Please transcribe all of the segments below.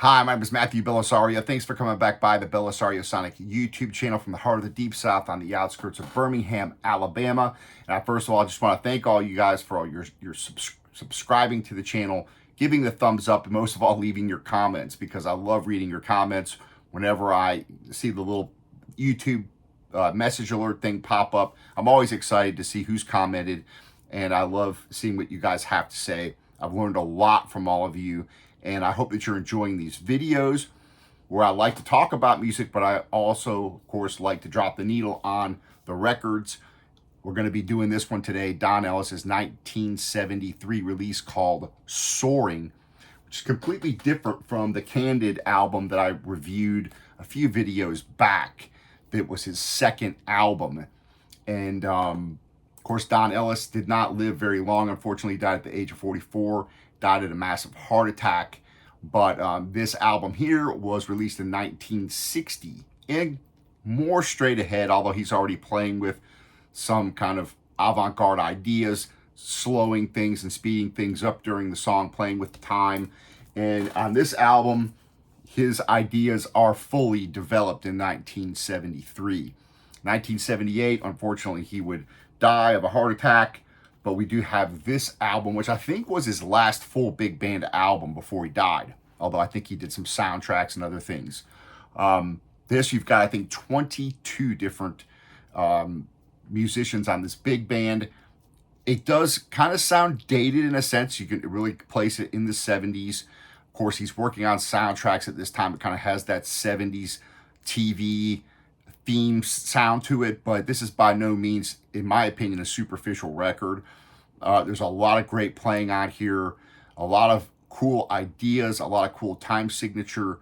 Hi, my name is Matthew Bellisario. Thanks for coming back by the BellisarioSonic YouTube channel from the heart of the Deep South on the outskirts of Birmingham, Alabama. And first of all, I just want to thank all you guys for all your subscribing to the channel, giving the thumbs up, and most of all, leaving your comments, because I love reading your comments. Whenever I see the little YouTube message alert thing pop up, I'm always excited to see who's commented, and I love seeing what you guys have to say. I've learned a lot from all of you, and I hope that you're enjoying these videos where I like to talk about music, but I also, of course, like to drop the needle on the records. We're going to be doing this one today, Don Ellis's 1973 release called Soaring, which is completely different from the Candid album that I reviewed a few videos back. That was his second album. And of course, Don Ellis did not live very long. Unfortunately, he died at the age of 44, died of a massive heart attack. But this album here was released in 1960 and more straight ahead, although he's already playing with some kind of avant-garde ideas, slowing things and speeding things up during the song, playing with time. And on this album, his ideas are fully developed in 1973. 1978, unfortunately, he would die of a heart attack, but we do have this album, which I think was his last full big band album before he died, although I think he did some soundtracks and other things. This, you've got, I think, 22 different musicians on this big band. It does kind of sound dated in a sense. You can really place it in the 70s. Of course, he's working on soundtracks at this time. It kind of has that 70s TV theme sound to it, but this is by no means, in my opinion, a superficial record. There's a lot of great playing on here, a lot of cool ideas, a lot of cool time signature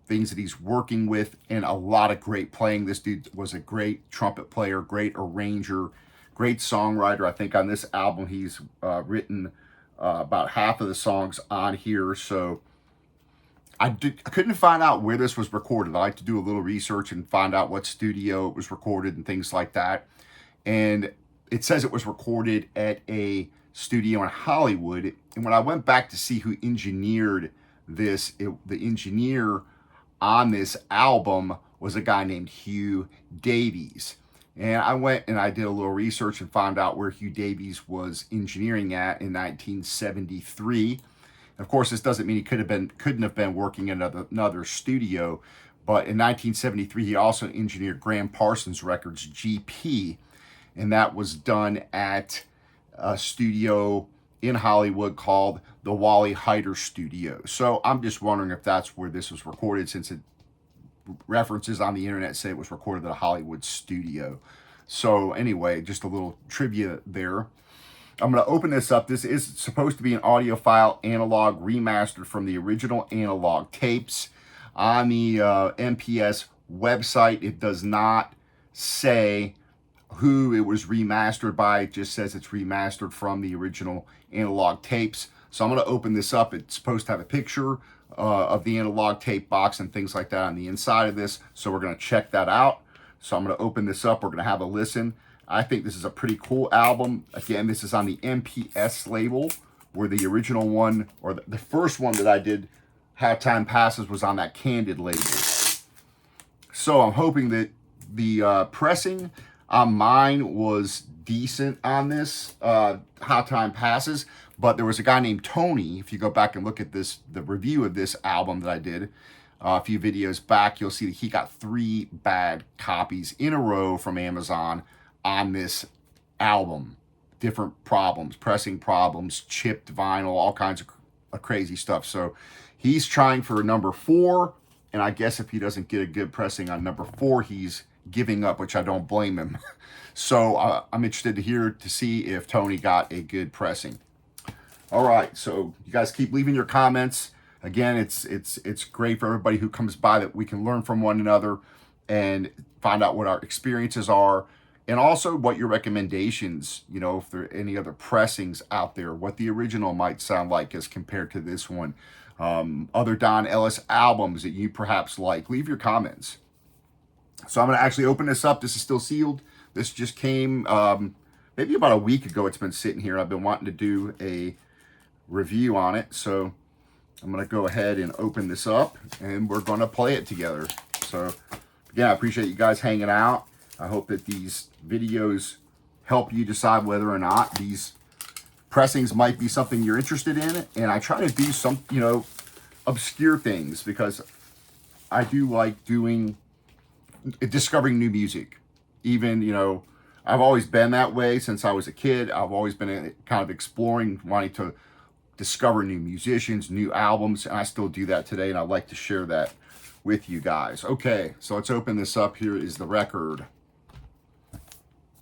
things that he's working with, and a lot of great playing. This dude was a great trumpet player, great arranger, great songwriter. I think on this album he's written about half of the songs on here. So I couldn't find out where this was recorded. I like to do a little research and find out what studio it was recorded and things like that. And it says it was recorded at a studio in Hollywood. And when I went back to see who engineered this, the engineer on this album was a guy named Hugh Davies. And I went and I did a little research and found out where Hugh Davies was engineering at in 1973. Of course, this doesn't mean he couldn't have been working in another studio, but in 1973 he also engineered Graham Parsons Records GP, and that was done at a studio in Hollywood called the Wally Heider Studio. So I'm just wondering if that's where this was recorded, since it references on the internet say it was recorded at a Hollywood studio. So anyway, just a little trivia there. I'm going to open this up. This is supposed to be an audiophile analog remastered from the original analog tapes. On the MPS website, it does not say who it was remastered by. It just says it's remastered from the original analog tapes. So I'm going to open this up. It's supposed to have a picture of the analog tape box and things like that on the inside of this. So we're going to check that out. So I'm going to open this up. We're going to have a listen. I think this is a pretty cool album. Again, this is on the MPS label, where the original one, or the first one that I did, How Time Passes, was on that Candid label. So I'm hoping that the pressing on mine was decent on this, How Time Passes, but there was a guy named Tony. If you go back and look at this, the review of this album that I did a few videos back, you'll see that he got 3 bad copies in a row from Amazon on this album. Different problems, pressing problems, chipped vinyl, all kinds of crazy stuff. So he's trying for number 4, and I guess if he doesn't get a good pressing on number 4, he's giving up, which I don't blame him. So I'm interested to see if Tony got a good pressing. All right, so you guys keep leaving your comments. Again, it's great for everybody who comes by, that we can learn from one another and find out what our experiences are. And also what your recommendations, if there are any other pressings out there, what the original might sound like as compared to this one. Other Don Ellis albums that you perhaps like. Leave your comments. So I'm going to actually open this up. This is still sealed. This just came maybe about a week ago. It's been sitting here. I've been wanting to do a review on it. So I'm going to go ahead and open this up, and we're going to play it together. So, again, I appreciate you guys hanging out. I hope that these videos help you decide whether or not these pressings might be something you're interested in. And I try to do some, obscure things, because I do like discovering new music. Even, I've always been that way since I was a kid. I've always been kind of exploring, wanting to discover new musicians, new albums, and I still do that today, and I'd like to share that with you guys. Okay, so let's open this up. Here is the record.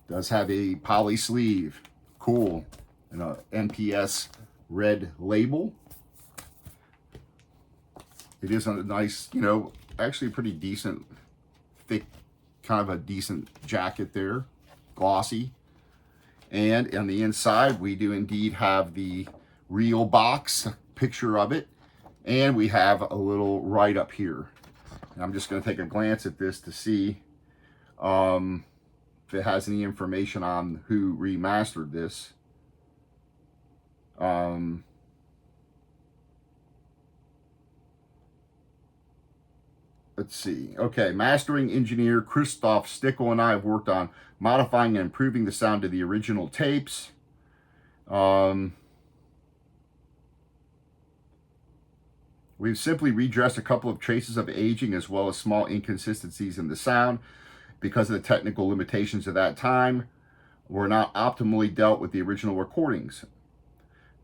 Does have a poly sleeve. Cool. And a NPS red label. It is a nice, actually pretty decent, thick, kind of a decent jacket there. Glossy. And on the inside, we do indeed have the real box picture of it. And we have a little write-up here. And I'm just going to take a glance at this to see if it has any information on who remastered this. Let's see. Okay, mastering engineer Christoph Stickel and I have worked on modifying and improving the sound of the original tapes. We've simply redressed a couple of traces of aging as well as small inconsistencies in the sound because of the technical limitations of that time were not optimally dealt with the original recordings.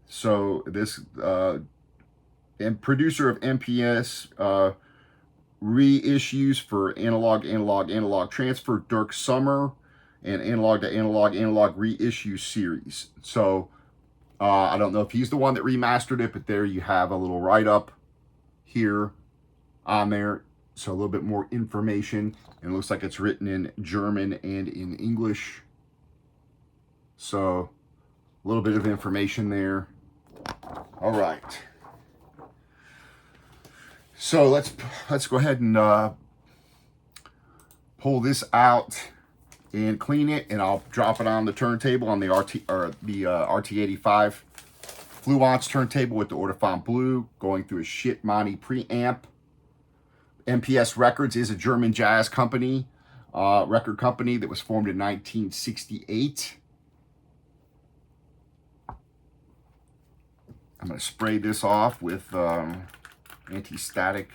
So this and producer of MPS reissues for analog transfer, Dirk Summer, and analog to analog reissue series. So I don't know if he's the one that remastered it, but there you have a little write-up here on there. So a little bit more information, and it looks like it's written in German and in English. So a little bit of information there. All right. So let's go ahead and pull this out and clean it, and I'll drop it on the turntable on the RT85 Fluence turntable with the Ortofon Blue, going through a shit Monty preamp. MPS Records is a German jazz company, record company that was formed in 1968. I'm going to spray this off with anti-static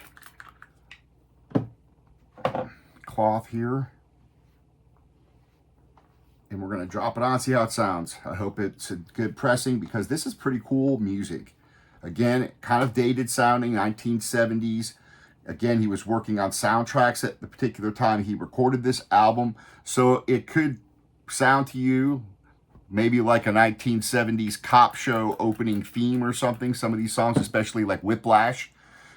cloth here. And we're going to drop it on, see how it sounds. I hope it's a good pressing, because this is pretty cool music. Again, kind of dated sounding, 1970s. Again, he was working on soundtracks at the particular time he recorded this album. So it could sound to you maybe like a 1970s cop show opening theme or something. Some of these songs, especially like Whiplash.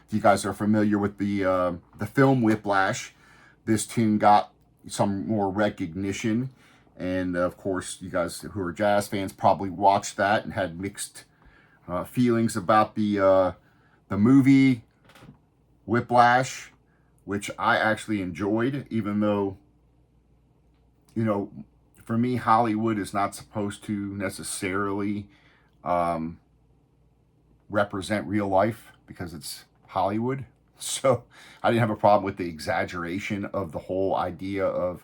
If you guys are familiar with the film Whiplash, this tune got some more recognition. And of course, you guys who are jazz fans probably watched that and had mixed feelings about the movie Whiplash, which I actually enjoyed, even though, for me, Hollywood is not supposed to necessarily represent real life, because it's Hollywood. So I didn't have a problem with the exaggeration of the whole idea of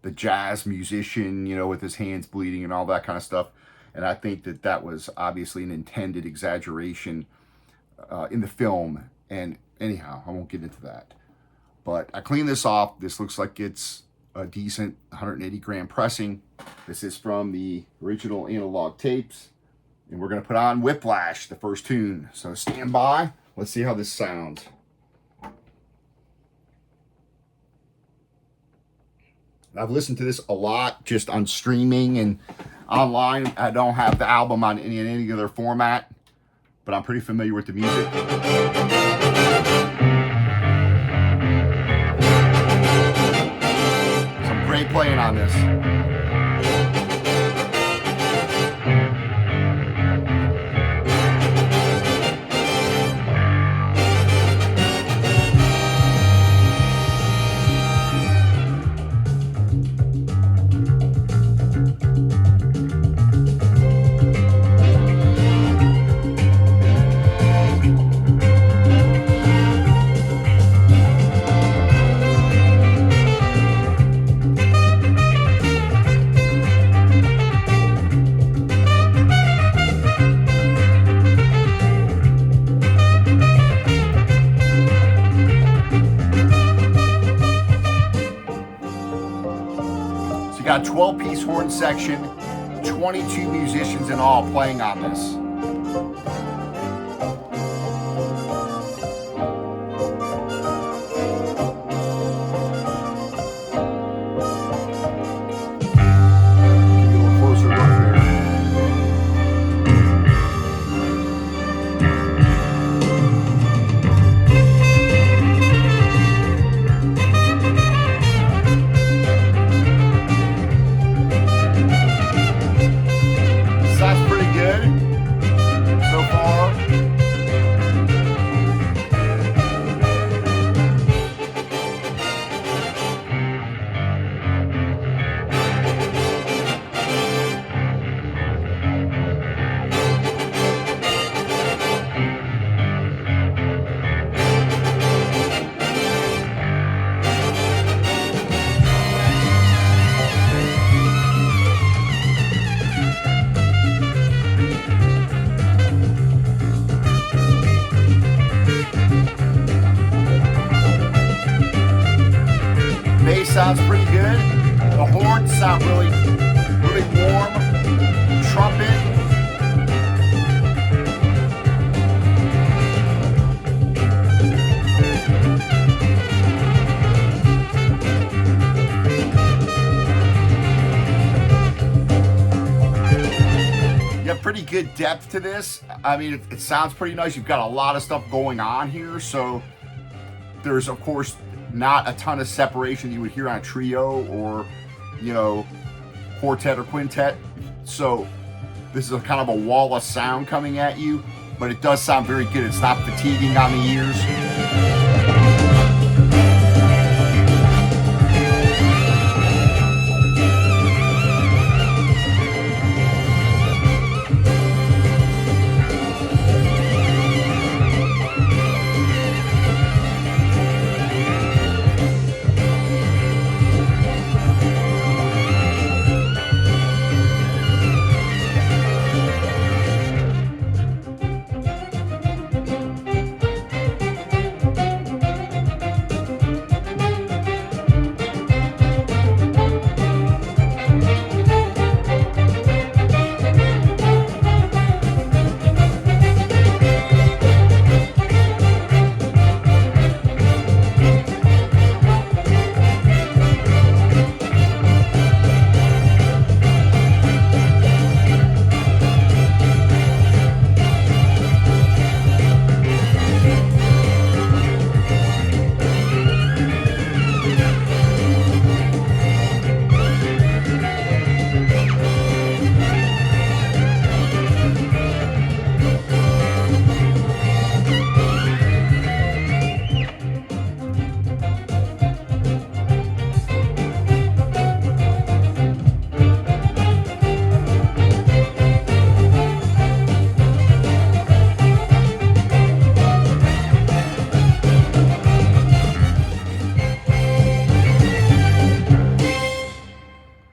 the jazz musician, with his hands bleeding and all that kind of stuff. And I think that that was obviously an intended exaggeration in the film. And anyhow, I won't get into that. But I cleaned this off. This looks like it's a decent 180 gram pressing. This is from the original analog tapes. And we're going to put on Whiplash, the first tune. So stand by. Let's see how this sounds. I've listened to this a lot just on streaming and online. I don't have the album on any other format, but I'm pretty familiar with the music. Some great playing on this. got a 12-piece horn section, 22 musicians in all playing on this. Bass sounds pretty good. The horns sound really warm. Trumpet. You have pretty good depth to this. I mean, it sounds pretty nice. You've got a lot of stuff going on here, so there's, of course, not a ton of separation you would hear on a trio or, you know, quartet or quintet. So this is a kind of a wall of sound coming at you, but it does sound very good. It's not fatiguing on the ears.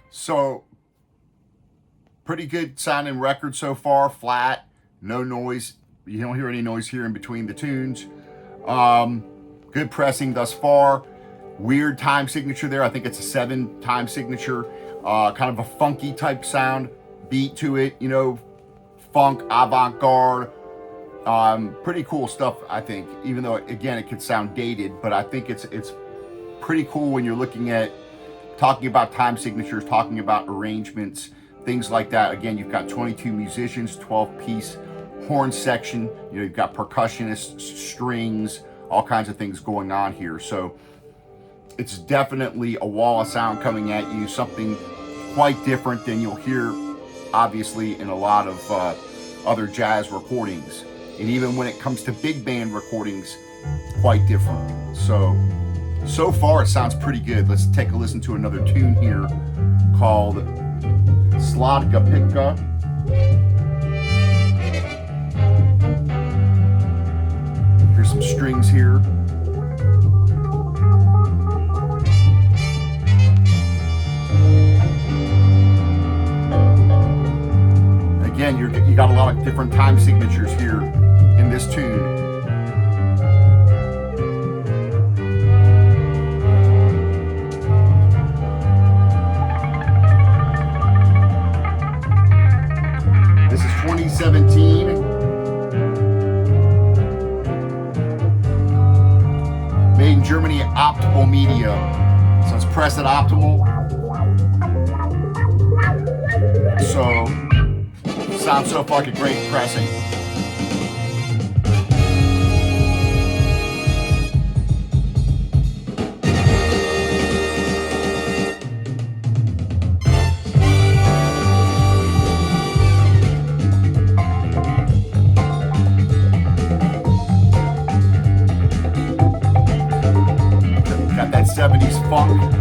So, pretty good sounding record so far. Flat, no noise. You don't hear any noise here in between the tunes. Good pressing thus far. Weird time signature there. I think it's a 7 time signature. Kind of a funky type sound, beat to it, you know, funk, avant-garde. Pretty cool stuff, I think, even though, again, it could sound dated, but I think it's pretty cool when you're looking at talking about time signatures, talking about arrangements, things like that. Again, you've got 22 musicians, 12-piece horn section. You know, you've got percussionists, strings, all kinds of things going on here. So it's definitely a wall of sound coming at you, something quite different than you'll hear, obviously, in a lot of other jazz recordings. And even when it comes to big band recordings, quite different. So far it sounds pretty good. Let's take a listen to another tune here called Sladka Pitka. Here's some strings here. Again, you got a lot of different time signatures here in this tune. Germany optimal medium. So it's pressed at optimal. So sounds so fucking great pressing. Got that 70s funk.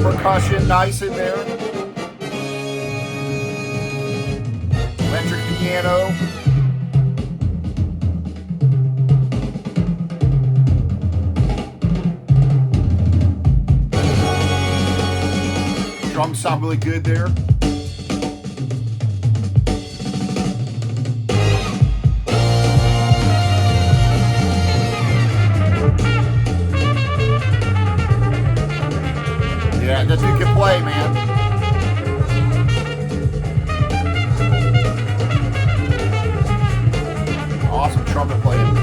Percussion nice in there. Electric piano. Drums sound really good there. Yeah, that dude can play, man. Awesome trumpet playing.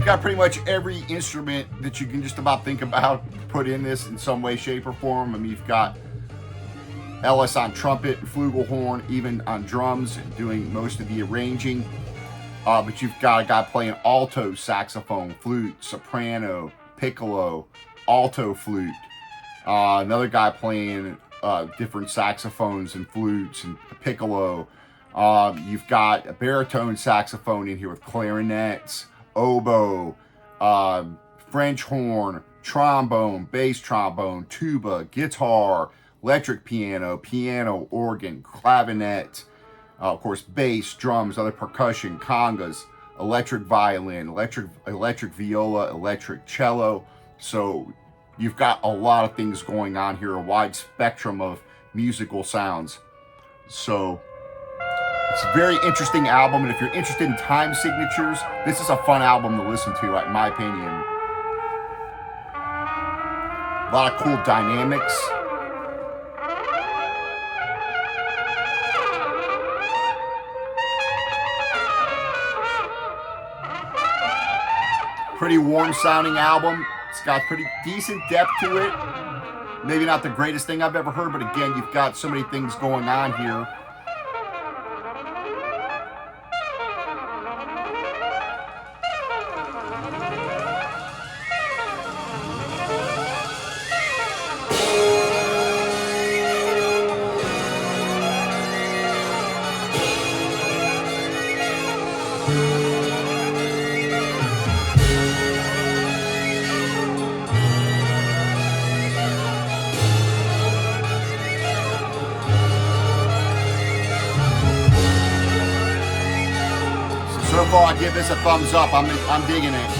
Got pretty much every instrument that you can just about think about put in this in some way, shape, or form. I mean, you've got Ellis on trumpet, flugelhorn, even on drums, doing most of the arranging. But you've got a guy playing alto saxophone, flute, soprano, piccolo, alto flute. Another guy playing different saxophones and flutes and piccolo. You've got a baritone saxophone in here with clarinets, oboe, French horn, trombone, bass trombone, tuba, guitar, electric piano, piano, organ, clavinet, of course, bass, drums, other percussion, congas, electric violin, electric viola, electric cello. So you've got a lot of things going on here, a wide spectrum of musical sounds. So it's a very interesting album, and if you're interested in time signatures, this is a fun album to listen to, in my opinion. A lot of cool dynamics. Pretty warm sounding album. It's got pretty decent depth to it. Maybe not the greatest thing I've ever heard, but again, you've got so many things going on here. So far, I give this a thumbs up. I'm digging it.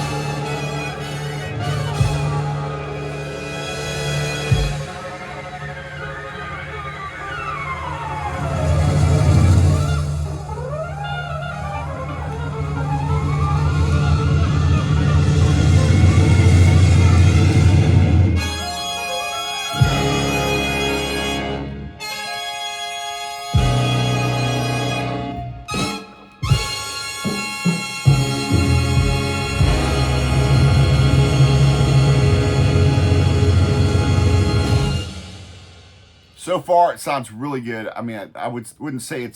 So far, it sounds really good. I mean, I wouldn't say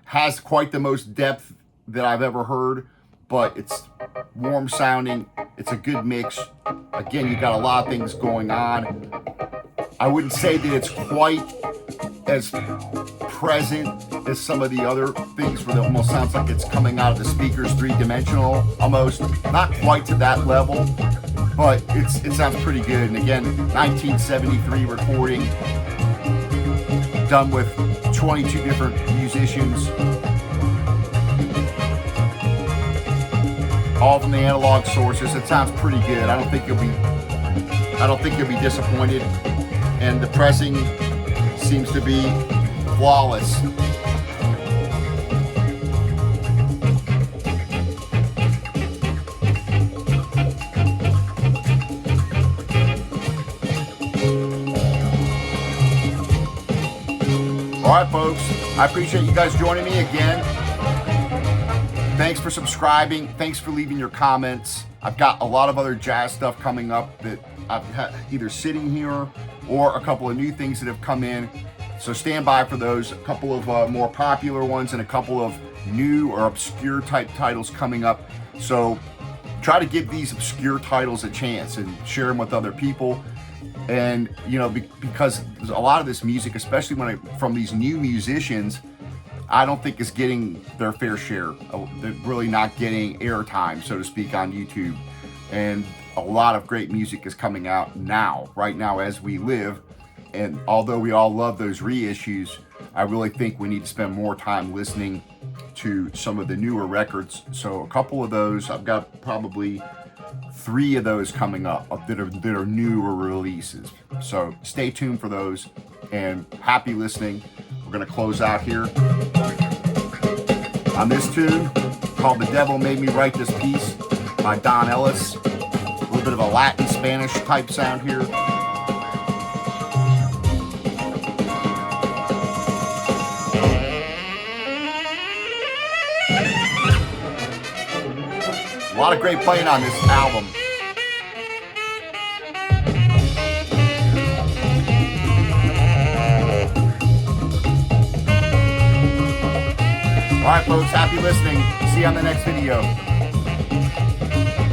has quite the most depth that I've ever heard, but it's warm sounding. It's a good mix. Again, you got a lot of things going on. I wouldn't say that it's quite as present as some of the other things where it almost sounds like it's coming out of the speakers, three-dimensional almost. Not quite to that level, but it sounds pretty good. And again, 1973 recording, done with 22 different musicians, all from the analog sources. It sounds pretty good. I don't think you'll be disappointed. And the pressing seems to be flawless. All right, folks, I appreciate you guys joining me again. Thanks for subscribing. Thanks for leaving your comments. I've got a lot of other jazz stuff coming up that I've had either sitting here or a couple of new things that have come in. So stand by for those. A couple of more popular ones and a couple of new or obscure type titles coming up. So try to give these obscure titles a chance and share them with other people. And, you know, because a lot of this music, especially from these new musicians, I don't think is getting their fair share. They're really not getting airtime, so to speak, on YouTube. And a lot of great music is coming out now, right now as we live. And although we all love those reissues, I really think we need to spend more time listening to some of the newer records. So a couple of those, I've got probably 3 of those coming up that are newer releases. So stay tuned for those, and happy listening. We're gonna close out here on this tune called "The Devil Made Me Write This Piece" by Don Ellis. A little bit of a Latin Spanish type sound here. A lot of great playing on this album. All right, folks, happy listening. See you on the next video.